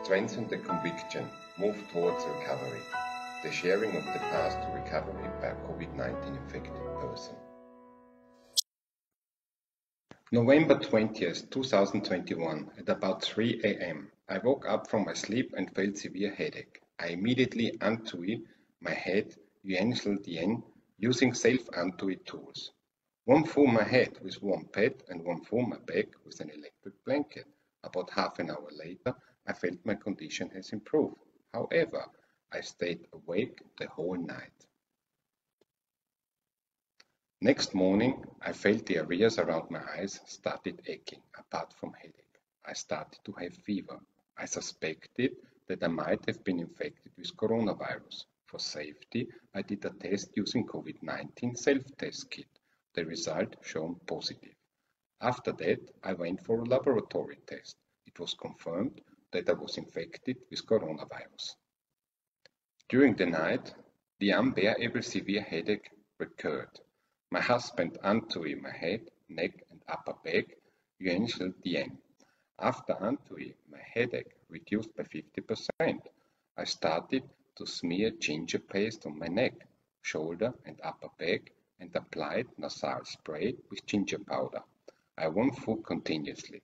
Strengthen the conviction, move towards recovery. The sharing of the path to recovery by a COVID-19 infected person. November 20th, 2021, at about 3 a.m., I woke up from my sleep and felt severe headache. I immediately Antui my Head Yuan Shi Dian using Self-Antui tools. Wenfu my head with warm pad and Wenfu my back with an electric blanket. About half an hour later, I felt my condition has improved. However, I stayed awake the whole night. Next morning, I felt the areas around my eyes started aching, apart from headache. I started to have fever. I suspected that I might have been infected with coronavirus. For safety, I did a test using COVID-19 self-test kit. The result shown positive. After that, I went for a laboratory test. It was confirmed that I was infected with coronavirus. During the night, the unbearable severe headache recurred. My husband Antui my head, neck and upper back, Yuan Shi Dian. After Antui, my headache reduced by 50%. I started to smear ginger paste on my neck, shoulder and upper back and applied nasal spray with ginger powder. I Wenfu continuously.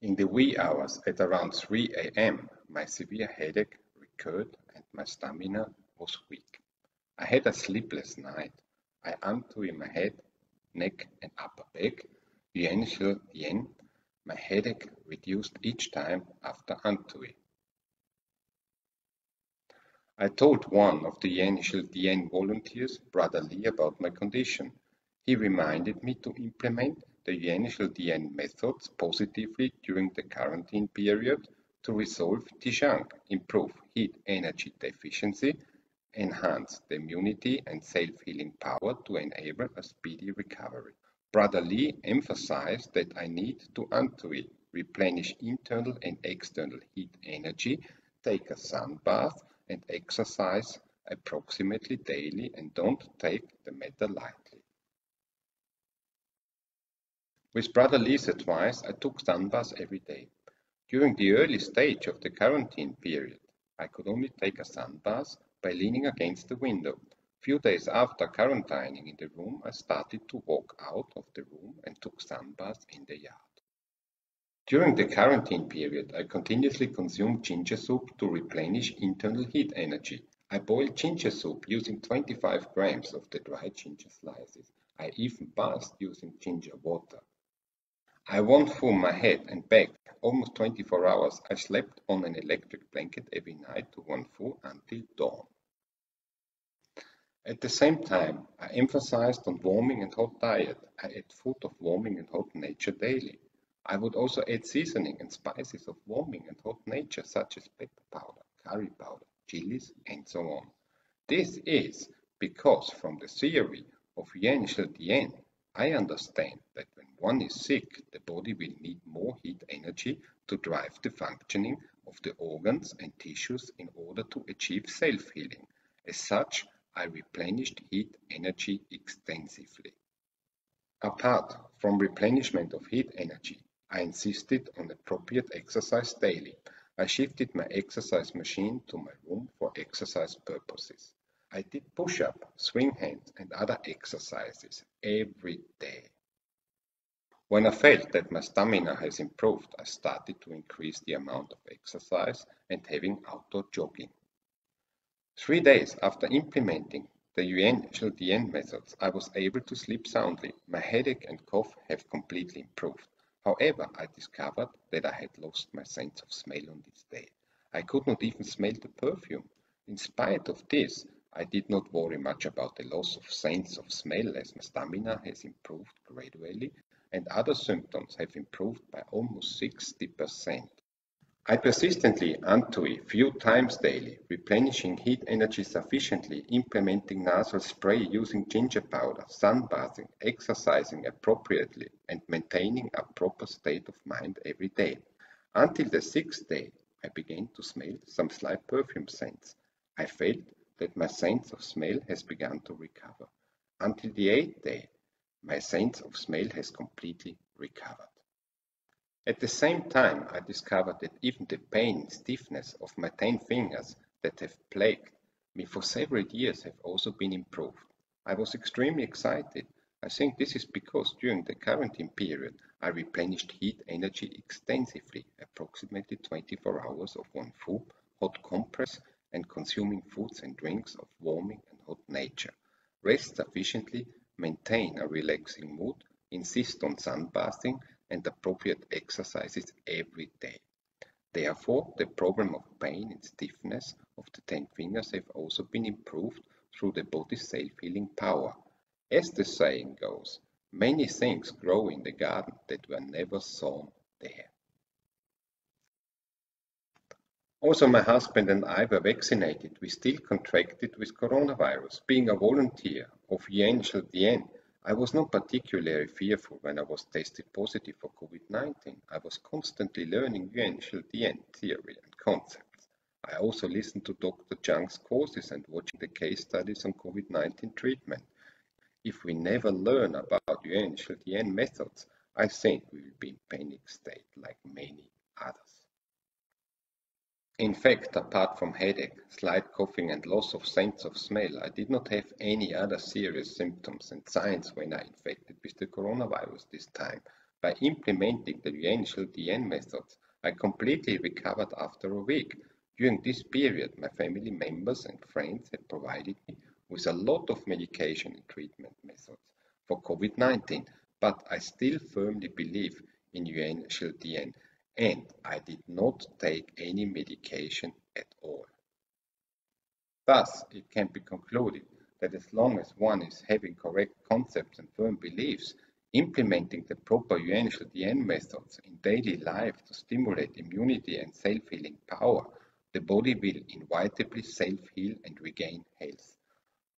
In the wee hours at around 3 a.m., my severe headache recurred and my stamina was weak. I had a sleepless night. I Antui my head, neck and upper back, Yuan Shi Dian. My headache reduced each time after Antui. I told one of the Yuan Shi Dian volunteers, Brother Li, about my condition. He reminded me to implement the Yuan Shi Dian methods positively during the quarantine period to resolve Tijang, improve heat energy efficiency, enhance the immunity and self-healing power to enable a speedy recovery. Brother Li emphasized that I need to Antui, replenish internal and external heat energy, take a sun bath and exercise approximately daily and don't take the matter lightly. With Brother Li's advice, I took sunbaths every day. During the early stage of the quarantine period, I could only take a sunbath by leaning against the window. Few days after quarantining in the room, I started to walk out of the room and took sunbaths in the yard. During the quarantine period, I continuously consumed ginger soup to replenish internal heat energy. I boiled ginger soup using 25 grams of the dried ginger slices. I even bathed using ginger water. I Wenfu my head and back almost 24 hours. I slept on an electric blanket every night to Wenfu until dawn. At the same time, I emphasized on warming and hot diet. I ate food of warming and hot nature daily. I would also add seasoning and spices of warming and hot nature such as pepper powder, curry powder, chilies and so on. This is because from the theory of Yuan Shi Dian, I understand that when one is sick, the body will need more heat energy to drive the functioning of the organs and tissues in order to achieve self-healing. As such, I replenished heat energy extensively. Apart from replenishment of heat energy, I insisted on appropriate exercise daily. I shifted my exercise machine to my room for exercise purposes. I did push-up, swing hands and other exercises every day. When I felt that my stamina has improved, I started to increase the amount of exercise and having outdoor jogging. 3 days after implementing the Yuan Shi Dian methods, I was able to sleep soundly. My headache and cough have completely improved. However, I discovered that I had lost my sense of smell on this day. I could not even smell the perfume. In spite of this, I did not worry much about the loss of sense of smell as my stamina has improved gradually and other symptoms have improved by almost 60%. I persistently Antui few times daily, replenishing heat energy sufficiently, implementing nasal spray using ginger powder, sunbathing, exercising appropriately, and maintaining a proper state of mind every day. Until the 6th day, I began to smell some slight perfume scents. I felt that my sense of smell has begun to recover. Until the 8th day, my sense of smell has completely recovered. At the same time, I discovered that even the pain and stiffness of my 10 fingers that have plagued me for several years have also been improved. I was extremely excited. I think this is because during the quarantine period, I replenished heat energy extensively, approximately 24 hours of Wenfu, hot compress, and consuming foods and drinks of warming and hot nature. Rest sufficiently, maintain a relaxing mood, insist on sunbathing, and appropriate exercises every day. Therefore, the problem of pain and stiffness of the 10 fingers have also been improved through the body's self-healing power. As the saying goes, many things grow in the garden that were never sown there. Also, my husband and I were vaccinated. We still contracted with coronavirus. Being a volunteer of Yuan Shi Dian, I was not particularly fearful when I was tested positive for Covid-19. I was constantly learning Yuan Shi Dian theory and concepts. I also listened to Dr. Zhang's courses and watching the case studies on Covid-19 treatment. If we never learn about Yuan Shi Dian methods, I think we will be in panic state like many others. In fact, apart from headache, slight coughing and loss of sense of smell, I did not have any other serious symptoms and signs when I infected with the coronavirus this time. By implementing the Yuan Shi Dian methods, I completely recovered after a week. During this period, my family members and friends had provided me with a lot of medication and treatment methods for COVID-19, but I still firmly believe in Yuan Shi Dian, and I did not take any medication at all. Thus, it can be concluded that as long as one is having correct concepts and firm beliefs, implementing the proper Yuan Shi Dian methods in daily life to stimulate immunity and self-healing power, the body will inevitably self-heal and regain health.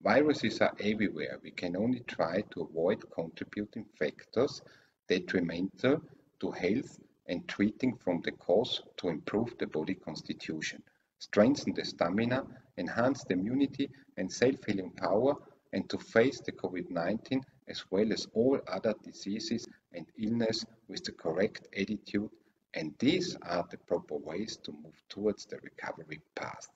Viruses are everywhere. We can only try to avoid contributing factors detrimental to health and treating from the cause to improve the body constitution, strengthen the stamina, enhance the immunity and self-healing power, and to face the COVID-19 as well as all other diseases and illness with the correct attitude, and these are the proper ways to move towards the recovery path.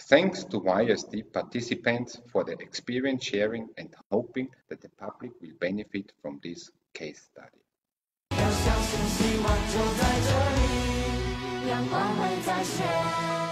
Thanks to YSD participants for their experience sharing and hoping that the public will benefit from this case study. 要相信希望就在这里，阳光会再现。